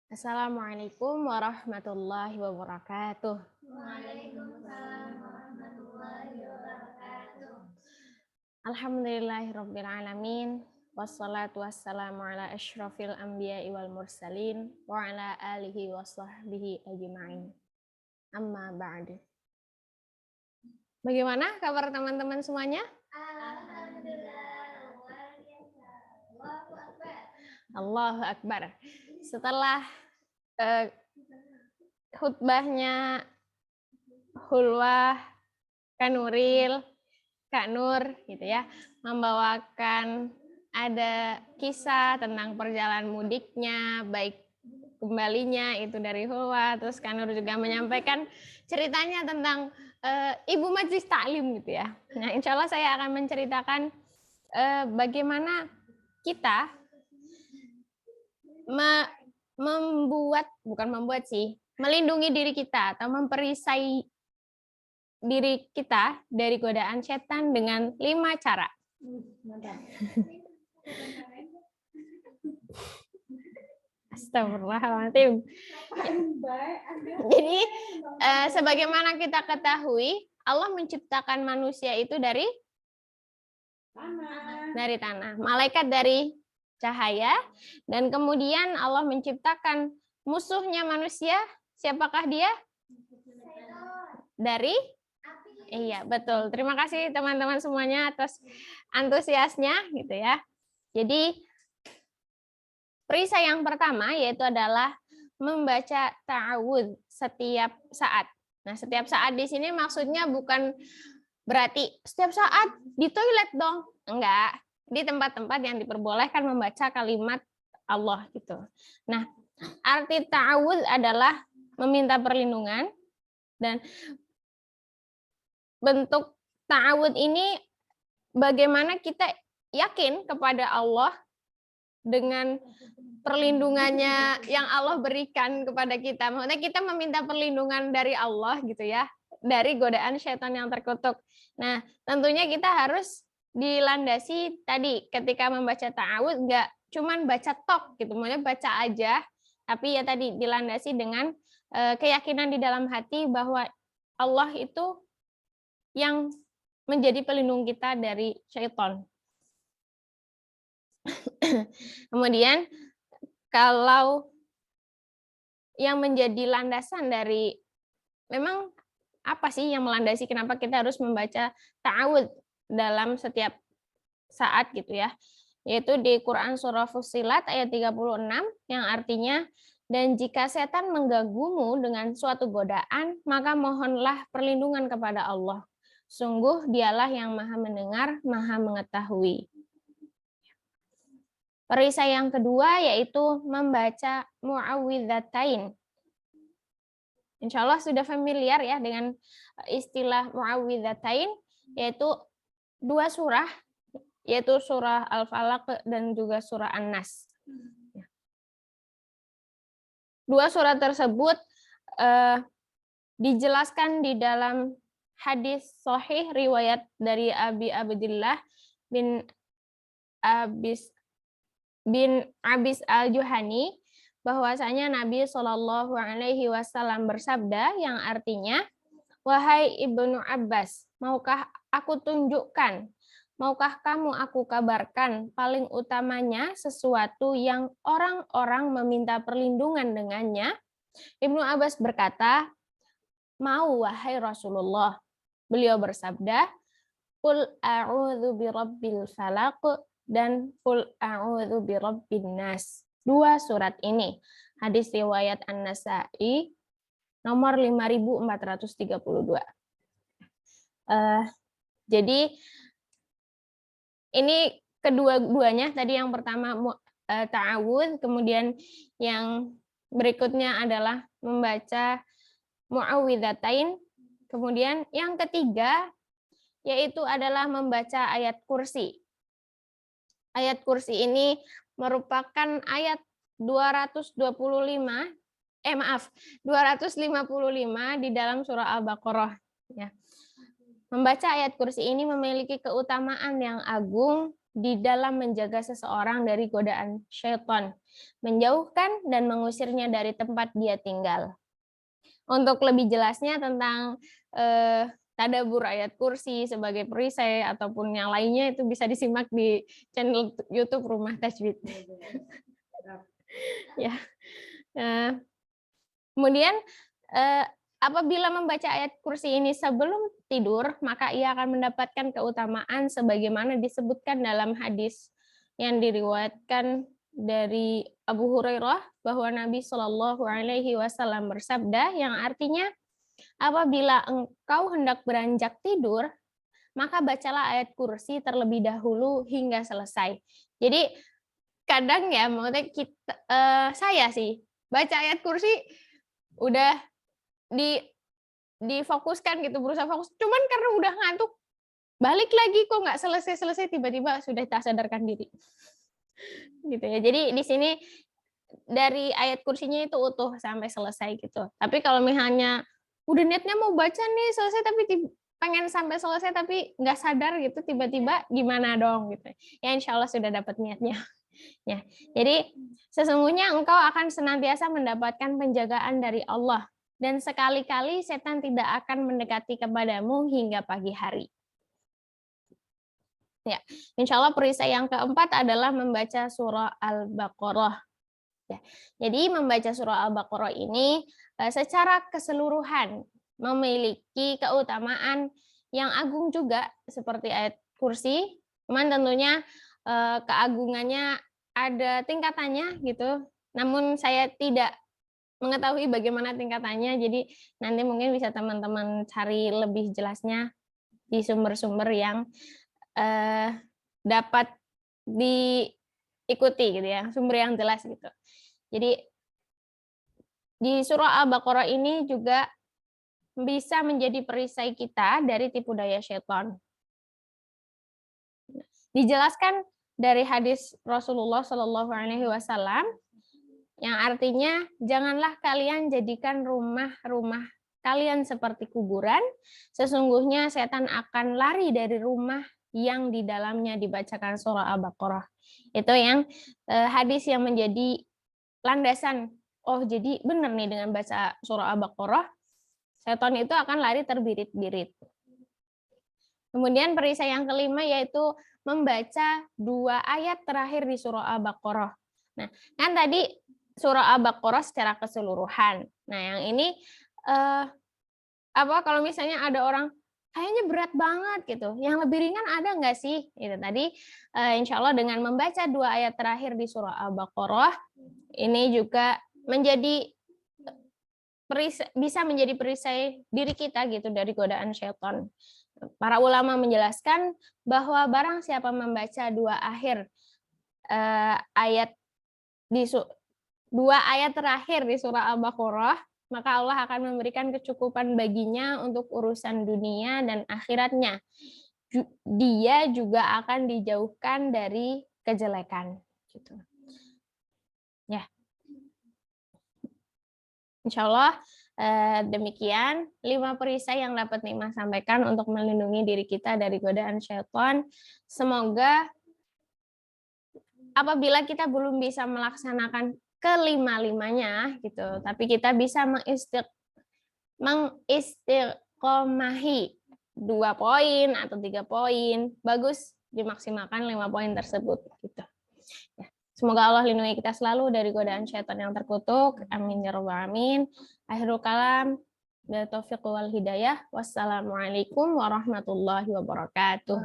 Assalamualaikum warahmatullahi wabarakatuh. Waalaikumsalam warahmatullahi wabarakatuh. Alhamdulillahirabbil alamin. Wassalatu wassalamu ala asyrafil anbiya'i wal mursalin wa ala alihi wa sahbihi ajma'in. Amma ba'du. Bagaimana kabar teman-teman semuanya? Alhamdulillah, luar biasa. Allahu Akbar. Allahu Akbar. Setelah khutbahnya Hulwah, Kanuril, Kak Nur gitu ya, membawakan ada kisah tentang perjalanan mudiknya, baik kembalinya itu dari Hulwah, terus Kak Nur juga menyampaikan ceritanya tentang Ibu Majlis Taklim gitu ya. Nah, insya Allah saya akan menceritakan bagaimana kita melindungi diri kita atau memperisai diri kita dari godaan setan dengan 5 cara. Astagfirullahaladzim. Jadi sebagaimana kita ketahui, Allah menciptakan manusia itu dari tanah. Malaikat dari cahaya, dan kemudian Allah menciptakan musuhnya manusia. Siapakah dia? Dari iya, betul. Terima kasih teman-teman semuanya atas antusiasnya gitu ya. Jadi perisai yang pertama yaitu adalah membaca ta'awudz setiap saat. Nah, setiap saat di sini maksudnya bukan berarti setiap saat di toilet dong. Enggak. Di tempat-tempat yang diperbolehkan membaca kalimat Allah gitu. Nah, arti ta'awudz adalah meminta perlindungan, dan bentuk ta'awudz ini bagaimana kita yakin kepada Allah dengan perlindungannya yang Allah berikan kepada kita. Maksudnya kita meminta perlindungan dari Allah gitu ya, dari godaan syaitan yang terkutuk. Nah, tentunya kita harus dilandasi tadi ketika membaca ta'awudz, nggak cuman baca tok gitu, maksudnya baca aja, tapi ya tadi dilandasi dengan keyakinan di dalam hati bahwa Allah itu yang menjadi pelindung kita dari syaitan. Kemudian kalau yang menjadi landasan dari memang apa sih yang melandasi kenapa kita harus membaca ta'awudz dalam setiap saat gitu ya, yaitu di Quran surah Fussilat ayat 36 yang artinya, dan jika setan mengganggumu dengan suatu godaan, maka mohonlah perlindungan kepada Allah. Sungguh dialah yang maha mendengar, maha mengetahui. Perisai yang kedua yaitu membaca mu'awwidzatain. Insya Allah sudah familiar ya dengan istilah mu'awwidzatain, yaitu 2 surah, yaitu surah Al-Falaq dan juga surah An-Nas. 2 surah tersebut dijelaskan di dalam hadis sahih riwayat dari Abi Abdillah bin Abis al-Juhani, bahwasanya Nabi Shallallahu Alaihi Wasallam bersabda yang artinya, wahai Ibnu Abbas, maukah aku tunjukkan, maukah kamu aku kabarkan paling utamanya sesuatu yang orang-orang meminta perlindungan dengannya? Ibnu Abbas berkata, mau wahai Rasulullah. Beliau bersabda, qul a'udzu birabbil falaq dan qul a'udzu birabbin nas. 2 surat ini. Hadis riwayat An-Nasa'i nomor 5432. Jadi ini kedua-duanya, tadi yang pertama ta'awudz, kemudian yang berikutnya adalah membaca mu'awwidzatain, kemudian yang ketiga yaitu adalah membaca ayat kursi. Ayat kursi ini merupakan ayat 255 di dalam surah Al-Baqarah ya. Membaca ayat kursi ini memiliki keutamaan yang agung di dalam menjaga seseorang dari godaan syaitan. menjauhkan dan mengusirnya dari tempat dia tinggal. Untuk lebih jelasnya tentang tadabbur ayat kursi sebagai perisai ataupun yang lainnya itu bisa disimak di channel YouTube Rumah Tajwid. Ya. Kemudian apabila membaca ayat kursi ini sebelum tidur, maka ia akan mendapatkan keutamaan sebagaimana disebutkan dalam hadis yang diriwayatkan dari Abu Hurairah bahwa Nabi Shallallahu Alaihi Wasallam bersabda yang artinya apabila engkau hendak beranjak tidur, maka bacalah ayat kursi terlebih dahulu hingga selesai. Jadi kadang ya, maksudnya saya sih baca ayat kursi udah difokuskan gitu, berusaha fokus. Cuman karena udah ngantuk, balik lagi kok nggak selesai tiba-tiba sudah tak sadarkan diri. Gitu ya. Jadi di sini dari ayat kursinya itu utuh sampai selesai gitu. Tapi kalau misalnya udah niatnya mau baca nih selesai tapi pengen sampai selesai tapi nggak sadar gitu tiba-tiba gimana dong gitu. Ya insya Allah sudah dapat niatnya. Ya. Jadi sesungguhnya engkau akan senantiasa mendapatkan penjagaan dari Allah dan sekali-kali setan tidak akan mendekati kepadamu hingga pagi hari. Ya, insya Allah perisai yang keempat adalah membaca surah Al-Baqarah. Ya, jadi membaca surah Al-Baqarah ini secara keseluruhan memiliki keutamaan yang agung juga seperti ayat kursi, cuman tentunya keagungannya ada tingkatannya gitu. Namun saya tidak mengetahui bagaimana tingkatannya, jadi nanti mungkin bisa teman-teman cari lebih jelasnya di sumber-sumber yang dapat diikuti gitu ya, sumber yang jelas gitu. Jadi di surah Al-Baqarah ini juga bisa menjadi perisai kita dari tipu daya syaitan. Dijelaskan dari hadis Rasulullah Shallallahu Alaihi Wasallam yang artinya janganlah kalian jadikan rumah-rumah kalian seperti kuburan, sesungguhnya setan akan lari dari rumah yang di dalamnya dibacakan surah Al-Baqarah. Itu yang hadis yang menjadi landasan. Oh, jadi benar nih dengan baca surah Al-Baqarah, setan itu akan lari terbirit-birit. Kemudian perisai yang kelima yaitu membaca 2 ayat terakhir di surah Al-Baqarah. Nah, kan tadi surah Al-Baqarah secara keseluruhan. Nah, yang ini kalau misalnya ada orang kayaknya berat banget gitu, yang lebih ringan ada nggak sih? Itu tadi insya Allah dengan membaca 2 ayat terakhir di surah Al-Baqarah ini juga bisa menjadi perisai diri kita gitu dari godaan syaitan. Para ulama menjelaskan bahwa barang siapa membaca 2 ayat terakhir di surah Al-Baqarah, maka Allah akan memberikan kecukupan baginya untuk urusan dunia dan akhiratnya. Dia juga akan dijauhkan dari kejelekan. Gitu. Ya. Insya Allah demikian 5 perisai yang dapat Nikmah sampaikan untuk melindungi diri kita dari godaan syaitan. Semoga apabila kita belum bisa melaksanakan kelima-limanya gitu, tapi kita bisa mengistiqomahi 2 poin atau 3 poin, bagus dimaksimalkan 5 poin tersebut gitu. Ya. Semoga Allah lindungi kita selalu dari godaan syaitan yang terkutuk. Amin ya rabbal alamin. Akhirul kalam. Bila taufiq wal hidayah. Wassalamualaikum warahmatullahi wabarakatuh.